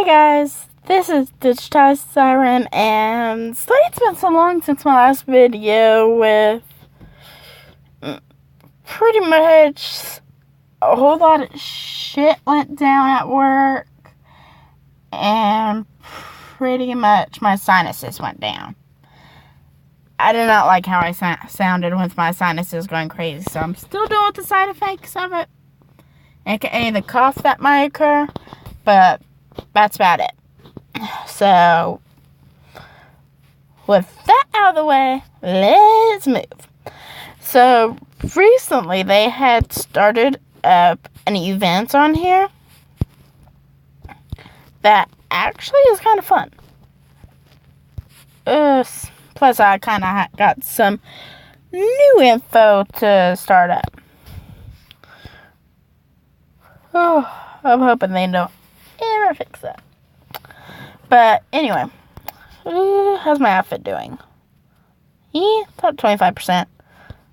Hey guys, this is Digitized Siren, and sorry it's been so long since my last video with pretty much a whole lot of shit went down at work, and pretty much my sinuses went down. I did not like how I sounded with my sinuses going crazy, so I'm still dealing with the side effects of it, aka the cough that might occur, but that's about it. So, with that out of the way, let's move. So, recently they had started up an event on here that actually is kind of fun. Plus, I kind of got some new info to start up. Oh, I'm hoping they don't ever fix that. But anyway, how's my outfit doing? About 25%.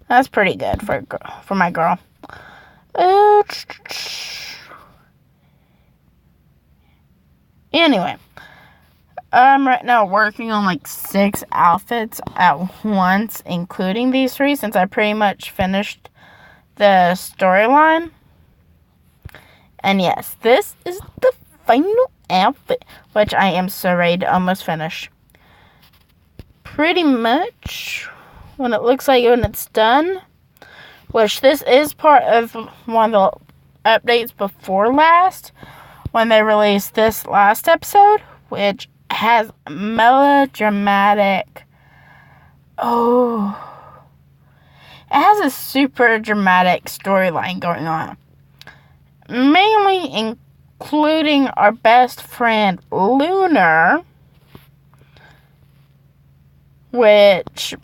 That's pretty good for my girl. Anyway, I'm right now working on like 6 outfits at once, including these 3, since I pretty much finished the storyline. And yes, this is the final outfit, which I am so ready to almost finish. Pretty much when it looks like when it's done, which this is part of one of the updates before last, when they released this last episode, which has melodramatic, it has a super dramatic storyline going on, mainly including our best friend Lunar, which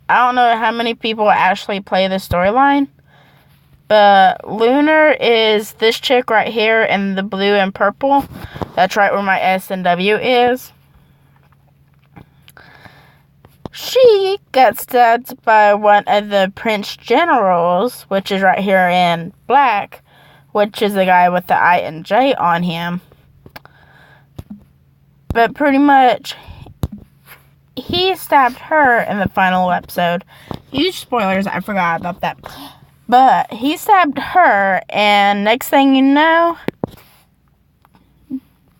I don't know how many people actually play the storyline, but Lunar is this chick right here in the blue and purple. That's right where my S and W is. She got stabbed by one of the Prince Generals, which is right here in black, which is the guy with the I and J on him. But pretty much, he stabbed her in the final episode. Huge spoilers, I forgot about that. But he stabbed her, and next thing you know,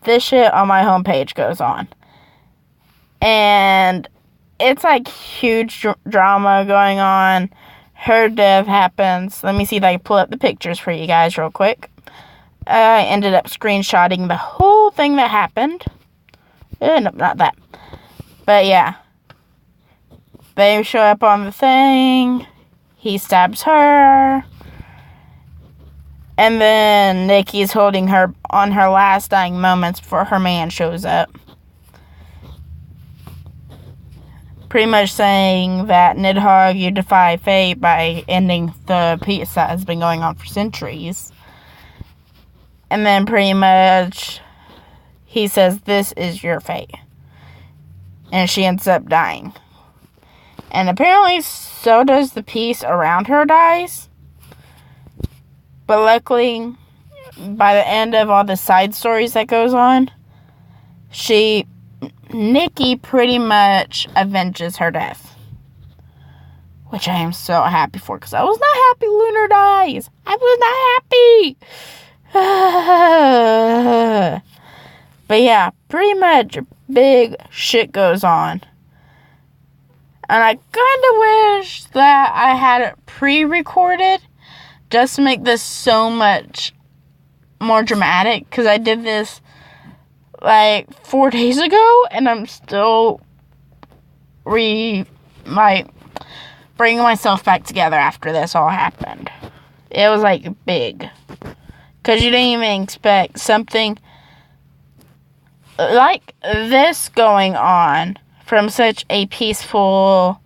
this shit on my homepage goes on. And it's like huge drama going on. Her death happens. Let me see if I can pull up the pictures for you guys real quick. I ended up screenshotting the whole thing that happened. No, not that. But yeah. They show up on the thing. He stabs her. And then Nikki's holding her on her last dying moments before her man shows up. Pretty much saying that Nidhogg, you defy fate by ending the peace that has been going on for centuries. And then pretty much he says, this is your fate. And she ends up dying. And apparently so does the piece around her dies. But luckily, by the end of all the side stories that goes on, Nikki pretty much avenges her death. Which I am so happy for, because I was not happy Lunar dies. I was not happy. But yeah, pretty much big shit goes on. And I kind of wish that I had it pre-recorded just to make this so much more dramatic, because I did this like 4 days ago, and I'm still bringing myself back together after this all happened. It was like big, because you didn't even expect something like this going on from such a peaceful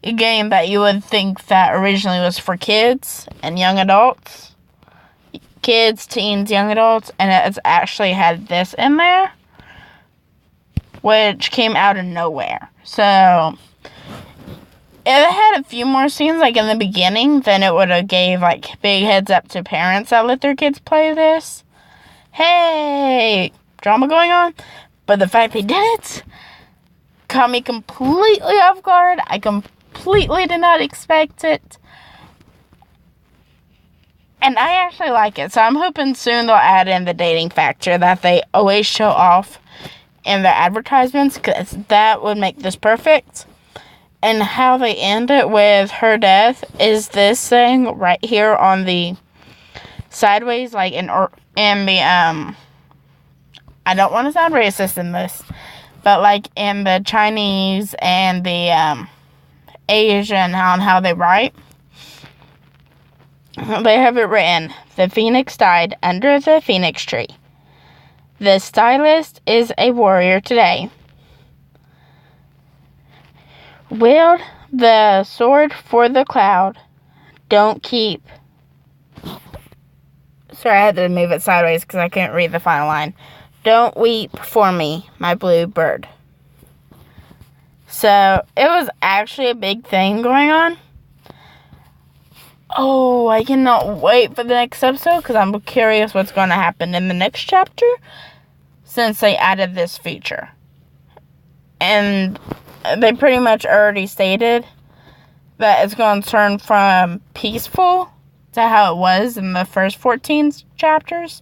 game that you would think that originally was for kids and young adults. Kids, teens, young adults, and it's actually had this in there, which came out of nowhere. So, if it had a few more scenes, like in the beginning, then it would have gave, like, big heads up to parents that let their kids play this. hey, drama going on. But the fact they did it caught me completely off guard. I completely did not expect it. And I actually like it. So I'm hoping soon they'll add in the dating factor that they always show off in their advertisements, because that would make this perfect. And how they end it with her death is this thing right here on the sideways, like in the, I don't want to sound racist in this, but like in the Chinese and the Asian, on how they write, they have it written, "The phoenix died under the phoenix tree. The stylist is a warrior today. Wield the sword for the cloud. Don't keep..." Sorry, I had to move it sideways because I couldn't read the final line. "Don't weep for me, my blue bird." So, it was actually a big thing going on. Oh, I cannot wait for the next episode because I'm curious what's going to happen in the next chapter since they added this feature. And they pretty much already stated that it's going to turn from peaceful to how it was in the first 14 chapters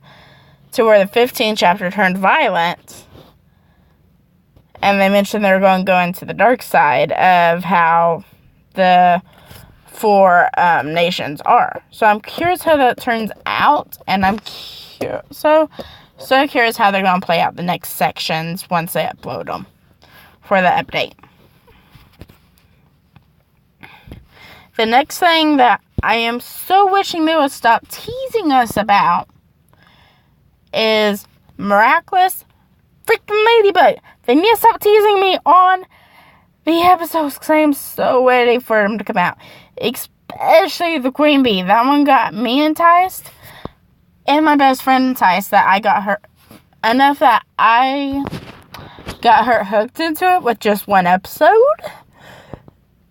to where the 15th chapter turned violent. And they mentioned they were going to go into the dark side of how the 4 nations are. So I'm curious how that turns out, and I'm so curious how they're going to play out the next sections once they upload them for the update. The next thing that I am so wishing they would stop teasing us about is Miraculous freaking Ladybug. They need to stop teasing me on the episodes because I am so ready for them to come out. Especially the Queen Bee. That one got me enticed. And my best friend enticed that I got her enough that I got her hooked into it with just one episode.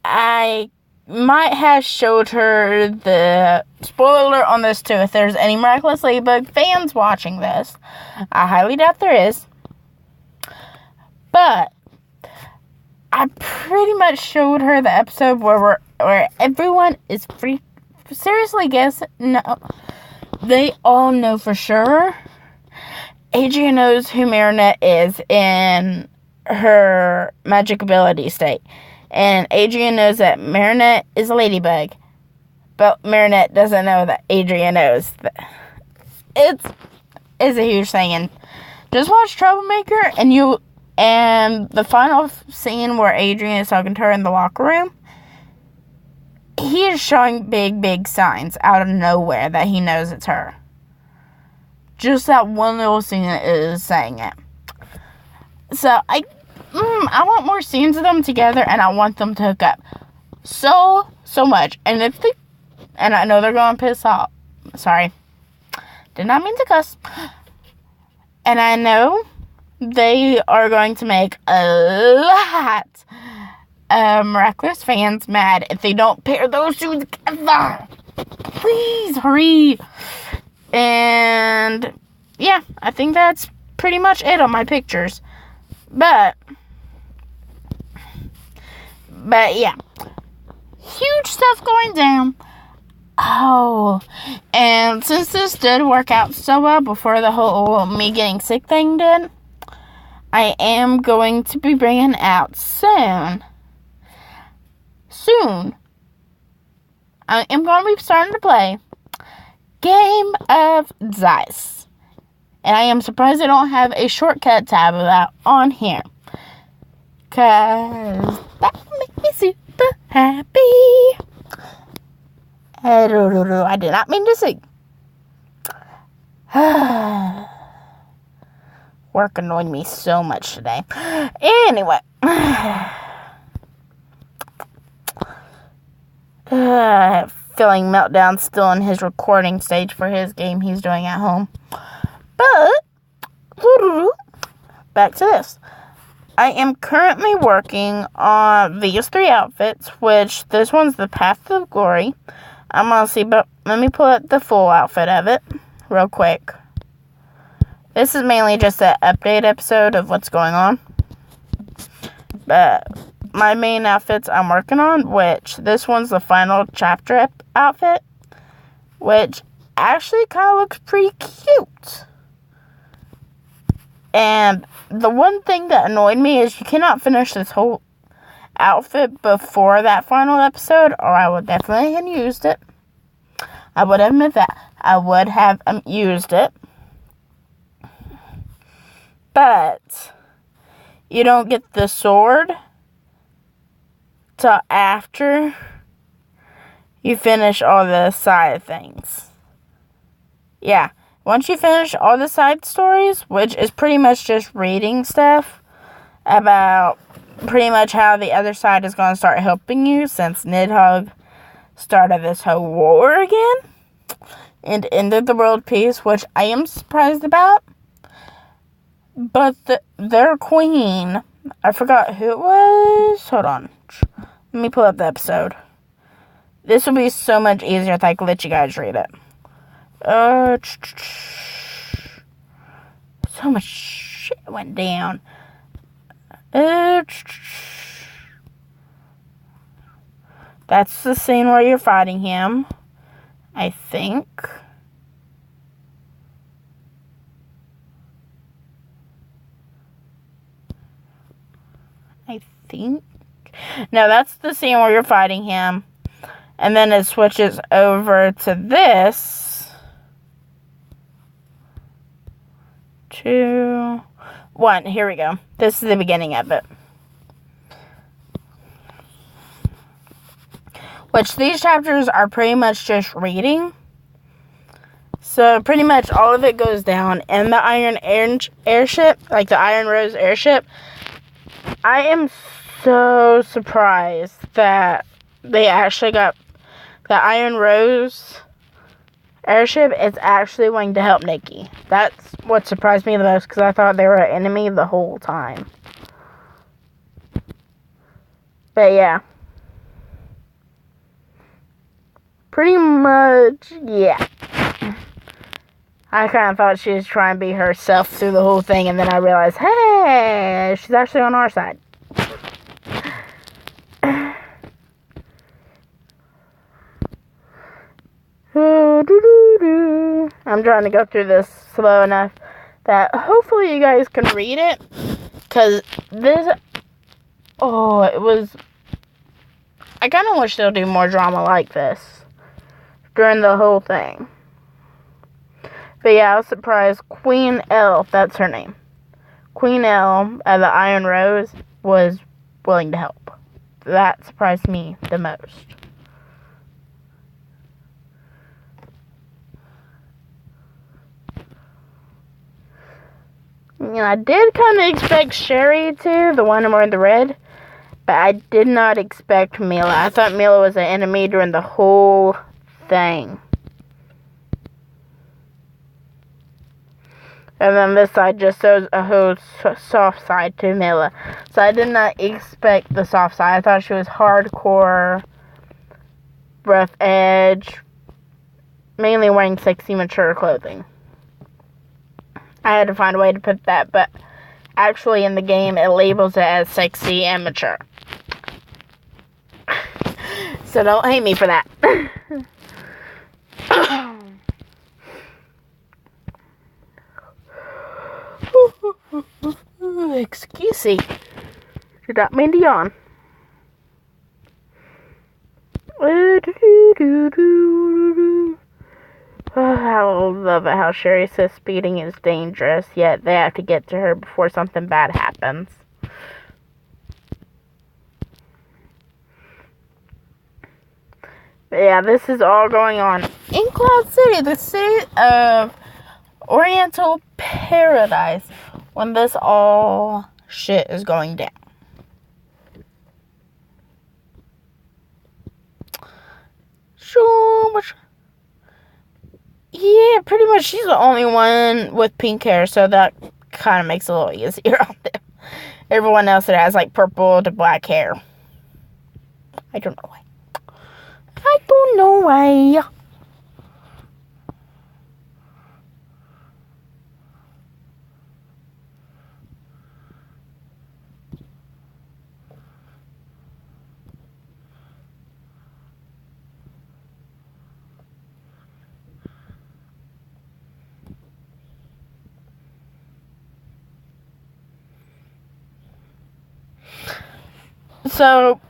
I might have showed her the spoiler alert on this too. If there's any Miraculous Ladybug fans watching this, I highly doubt there is. But I pretty much showed her the episode where everyone is seriously guessing. No, they all know for sure. Adrian knows who Marinette is in her magic ability state. And Adrian knows that Marinette is a ladybug. But Marinette doesn't know that Adrian knows. It's a huge thing. And just watch Troublemaker and the final scene where Adrian is talking to her in the locker room. He is showing big signs out of nowhere that he knows it's her. Just that one little scene is saying it. So, I want more scenes of them together, and I want them to hook up so much. And I know they're going to piss off. Sorry. Did not mean to cuss. And I know they are going to make a lot of Miraculous fans mad if they don't pair those two together. Please hurry. And yeah, I think that's pretty much it on my pictures. But yeah, huge stuff going down. Oh, and since this did work out so well before the whole me getting sick thing did, I am going to be bringing out soon. I am going to be starting to play Game of Dice. And I am surprised I don't have a shortcut tab of that on here. Because that will make me super happy. I did not mean to sing. Work annoyed me so much today. Anyway. Feeling Meltdown still in his recording stage for his game he's doing at home. But, back to this. I am currently working on these 3 outfits, which this one's the Path of Glory. I'm going to see, but let me pull up the full outfit of it real quick. This is mainly just an update episode of what's going on. But my main outfits I'm working on, which this one's the final chapter outfit, which actually kind of looks pretty cute. And the one thing that annoyed me is you cannot finish this whole outfit before that final episode, or I would definitely have used it. I would admit that. I would have used it. But you don't get the sword till after you finish all the side things. Yeah. Once you finish all the side stories, which is pretty much just reading stuff about pretty much how the other side is going to start helping you since Nidhogg started this whole war again and ended the world peace, which I am surprised about. But their queen, I forgot who it was. Hold on. Let me pull up the episode. This will be so much easier if I can let you guys read it. So much shit went down. That's the scene where you're fighting him, I think. No, that's the scene where you're fighting him. And then it switches over to this. 2, 1. Here we go. This is the beginning of it. Which these chapters are pretty much just reading. So pretty much all of it goes down in the Iron Airship, like the Iron Rose airship. I am so surprised that they actually got the Iron Rose airship is actually going to help Nikki. That's what surprised me the most, because I thought they were an enemy the whole time. But yeah. Pretty much, yeah. I kind of thought she was trying to be herself through the whole thing, and then I realized, hey, she's actually on our side. I'm trying to go through this slow enough that hopefully you guys can read it, because this, I kind of wish they'll do more drama like this during the whole thing. But yeah, I was surprised Queen L, that's her name, Queen L of the Iron Rose was willing to help. That surprised me the most. You know, I did kind of expect Sherry to, the one wearing the red, but I did not expect Mila. I thought Mila was an enemy during the whole thing. And then this side just shows a whole soft side to Mila. So I did not expect the soft side. I thought she was hardcore, rough edge, mainly wearing sexy, mature clothing. I had to find a way to put that, but actually in the game it labels it as sexy and mature. So don't hate me for that. Excuse me. Did not mean to yawn. I love it how Sherry says speeding is dangerous, yet they have to get to her before something bad happens. But yeah, this is all going on in Cloud City, the city of Oriental Paradise, when this all shit is going down. So much. Yeah, pretty much she's the only one with pink hair, so that kind of makes it a little easier on them. Everyone else that has like purple to black hair. I don't know why. I don't know why. So,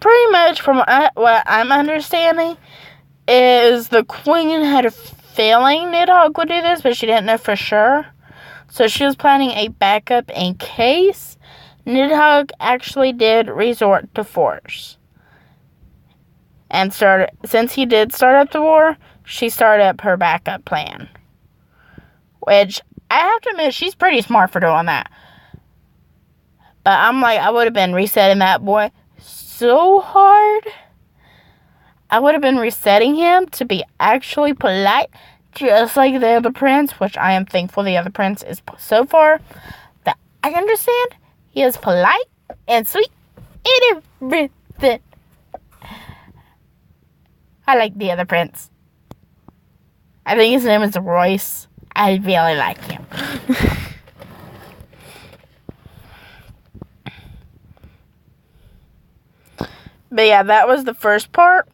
pretty much from what I'm understanding, is the queen had a feeling Nidhogg would do this, but she didn't know for sure. So she was planning a backup in case Nidhogg actually did resort to force. And since he did start up the war, she started up her backup plan. Which, I have to admit, she's pretty smart for doing that. But I'm like, I would have been resetting that boy so hard. I would have been resetting him to be actually polite, just like the other prince, which I am thankful the other prince is so far that I understand. He is polite and sweet and everything. I like the other prince. I think his name is Royce. I really like him. But yeah, that was the first part.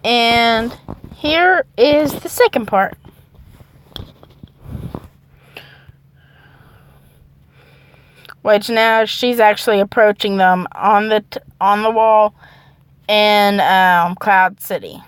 And here is the second part. Which now she's actually approaching them on the wall in Cloud City.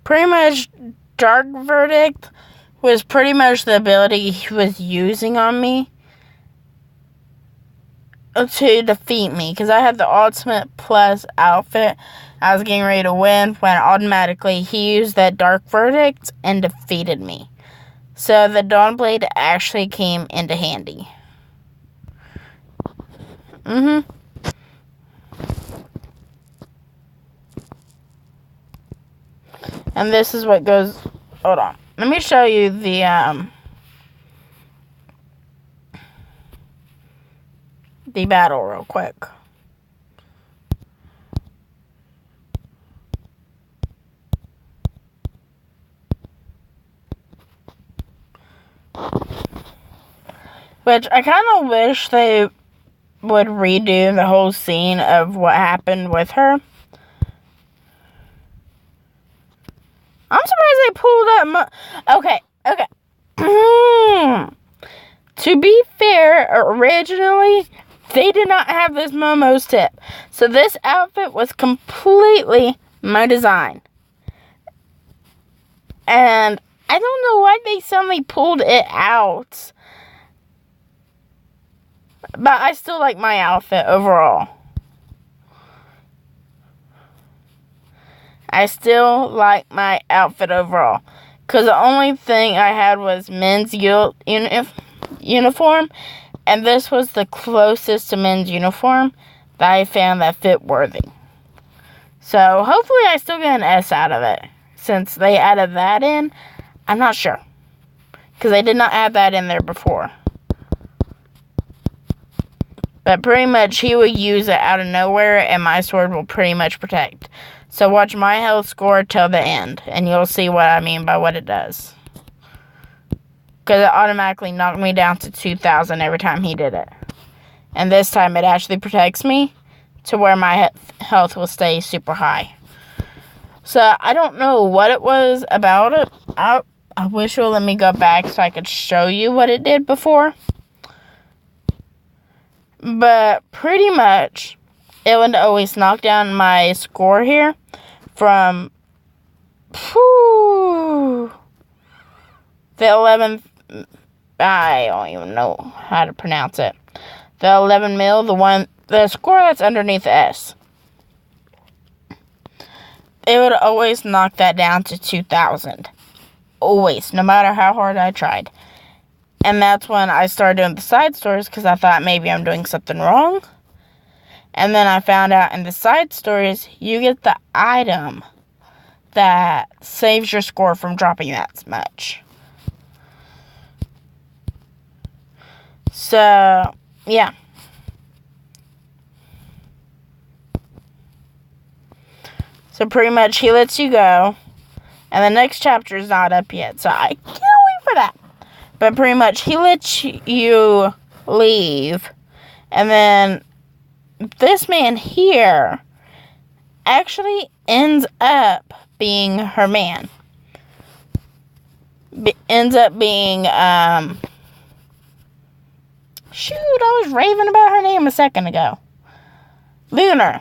Pretty much, Dark Verdict was pretty much the ability he was using on me to defeat me, because I had the Ultimate Plus outfit. I was getting ready to win when automatically he used that Dark Verdict and defeated me. So the Dawnblade actually came into handy. And this is what goes... Hold on. Let me show you the battle real quick. Which I kind of wish they would redo the whole scene of what happened with her. I'm surprised they pulled that Okay. To be fair, originally, they did not have this Momo's tip. So this outfit was completely my design. And I don't know why they suddenly pulled it out. But I still like my outfit overall. I still like my outfit overall. Because the only thing I had was men's uniform. And this was the closest to men's uniform that I found that fit worthy. So hopefully I still get an S out of it. Since they added that in, I'm not sure. Because they did not add that in there before. But pretty much he will use it out of nowhere and my sword will pretty much protect. So watch my health score till the end, and you'll see what I mean by what it does. Because it automatically knocked me down to 2,000 every time he did it. And this time it actually protects me to where my health will stay super high. So I don't know what it was about it. I wish it would let me go back so I could show you what it did before. But pretty much, it would always knock down my score here from the 11th. I don't even know how to pronounce it. The 11 mil, the score that's underneath the S. It would always knock that down to 2,000. Always, no matter how hard I tried. And that's when I started doing the side stories because I thought maybe I'm doing something wrong. And then I found out in the side stories, you get the item that saves your score from dropping that much. So, yeah. So pretty much he lets you go. And the next chapter is not up yet. So I can't wait for that. But pretty much he lets you leave. And then this man here actually ends up being her man. Ends up being, shoot, I was raving about her name a second ago. Lunar.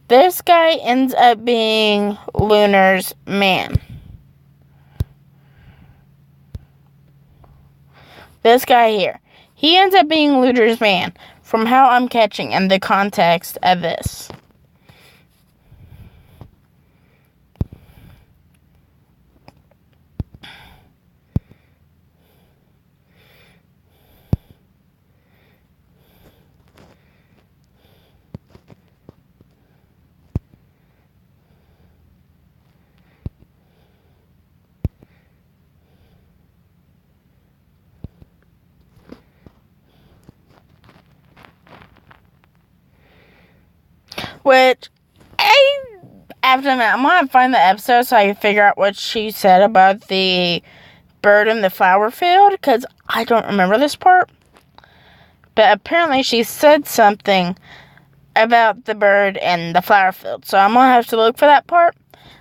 This guy ends up being Lunar's man. This guy here. He ends up being Lunar's man, from how I'm catching in the context of this. Which, after that, I'm going to find the episode so I can figure out what she said about the bird in the flower field, because I don't remember this part. But apparently she said something about the bird in the flower field. So I'm going to have to look for that part,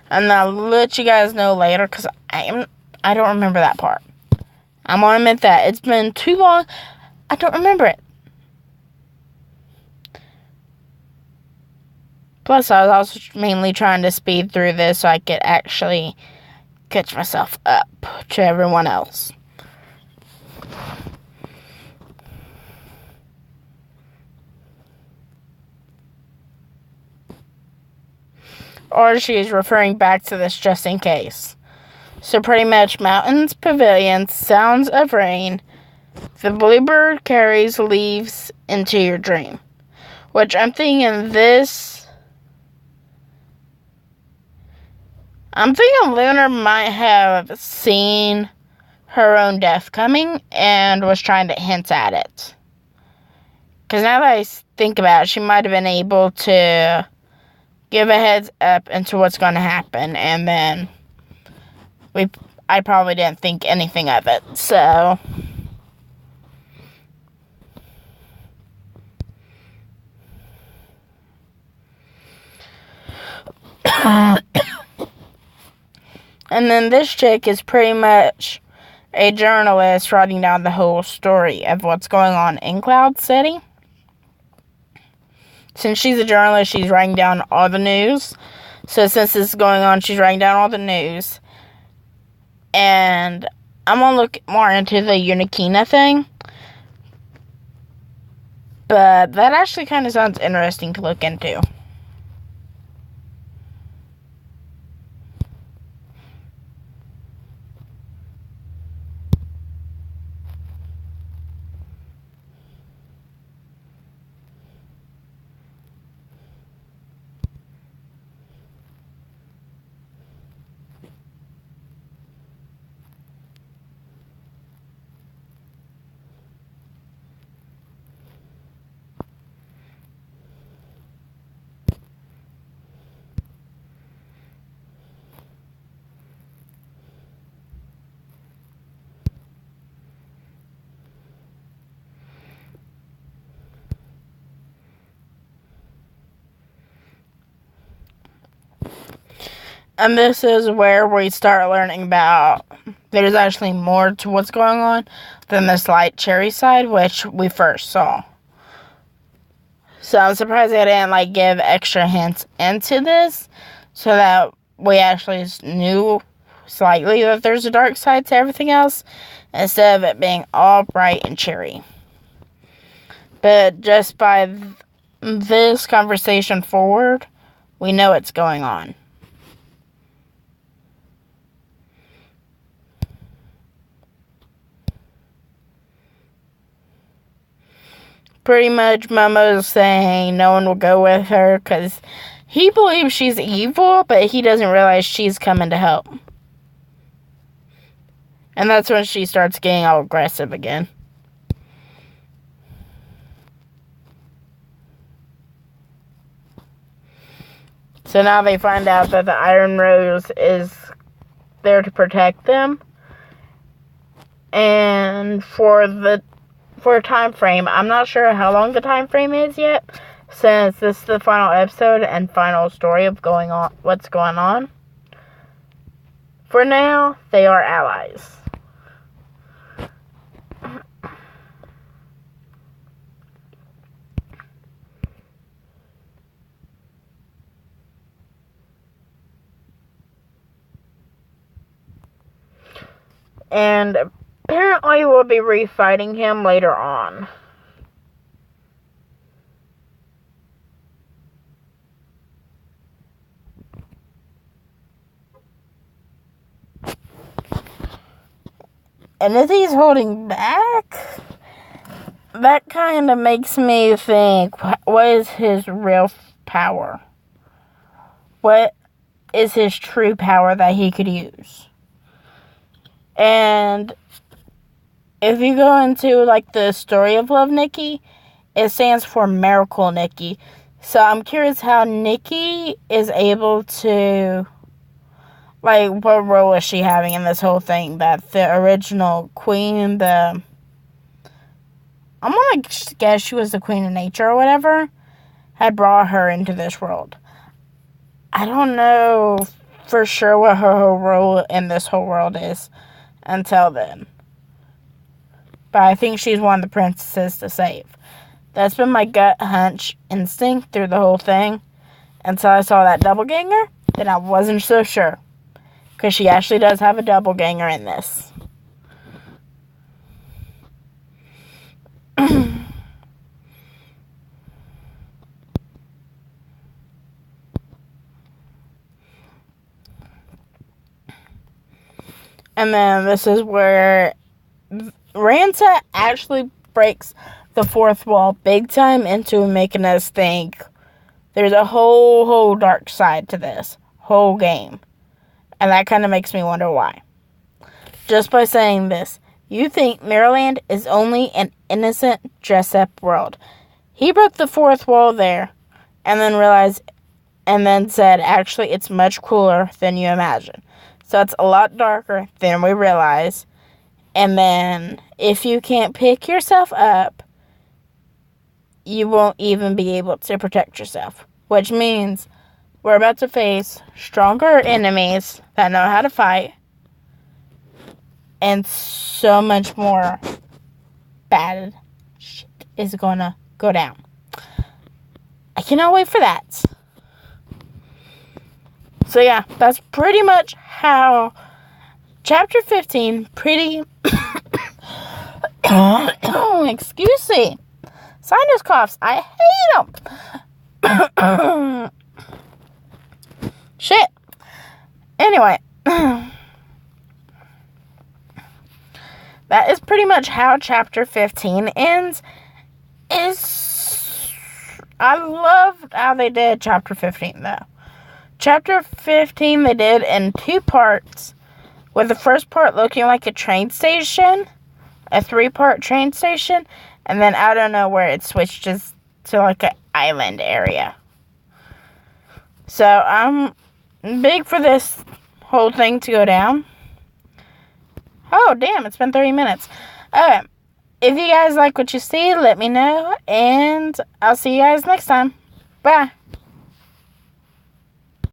and I'll let you guys know later, because I don't remember that part. I'm going to admit that. It's been too long. I don't remember it. Plus, I was also mainly trying to speed through this so I could actually catch myself up to everyone else. Or she's referring back to this just in case. So pretty much mountains, pavilions, sounds of rain. The bluebird carries leaves into your dream. Which I'm thinking Lunar might have seen her own death coming and was trying to hint at it. Because now that I think about it, she might have been able to give a heads up into what's going to happen. And then I probably didn't think anything of it. So and then this chick is pretty much a journalist writing down the whole story of what's going on in Cloud City. Since she's a journalist, she's writing down all the news. So since this is going on, she's writing down all the news. And I'm going to look more into the Unikina thing. But that actually kind of sounds interesting to look into. And this is where we start learning about there's actually more to what's going on than this light cherry side, which we first saw. So I'm surprised they didn't give extra hints into this so that we actually knew slightly that there's a dark side to everything else instead of it being all bright and cherry. But just by this conversation forward, we know what's going on. Pretty much Momo's saying no one will go with her because he believes she's evil, but he doesn't realize she's coming to help. And that's when she starts getting all aggressive again. So now they find out that the Iron Rose is there to protect them. And for a time frame, I'm not sure how long the time frame is yet, since this is the final episode and final story of what's going on. For now, they are allies. And apparently we'll be refighting him later on. And if he's holding back, that kind of makes me think, what is his real power? What is his true power that he could use? And if you go into, the story of Love Nikki, it stands for Miracle Nikki. So I'm curious how Nikki is able to, what role is she having in this whole thing? That the original queen, I'm gonna guess she was the queen of nature or whatever, had brought her into this world. I don't know for sure what her whole role in this whole world is until then. But I think she's one of the princesses to save. That's been my gut hunch instinct through the whole thing. Until I saw that doppelganger, then I wasn't so sure. Because she actually does have a doppelganger in this. And then this is where Ranta actually breaks the fourth wall big time into making us think there's a whole dark side to this whole game. And that kind of makes me wonder why. Just by saying this, you think Mirrorland is only an innocent dress-up world. He broke the fourth wall there and then said, actually, it's much cooler than you imagine. So it's a lot darker than we realize. And then, if you can't pick yourself up, you won't even be able to protect yourself. Which means we're about to face stronger enemies that know how to fight. And so much more bad shit is gonna go down. I cannot wait for that. So yeah, that's pretty much how Chapter 15 excuse me. Sinus coughs. I hate them. Shit. Anyway. That is pretty much how Chapter 15 ends. I loved how they did Chapter 15, though. Chapter 15 they did in 2 parts, with the first part looking like a train station, a 3-part train station, and then out of nowhere it switches to an island area. So I'm big for this whole thing to go down. Oh, damn, it's been 30 minutes. Okay, if you guys like what you see, let me know, and I'll see you guys next time. Bye.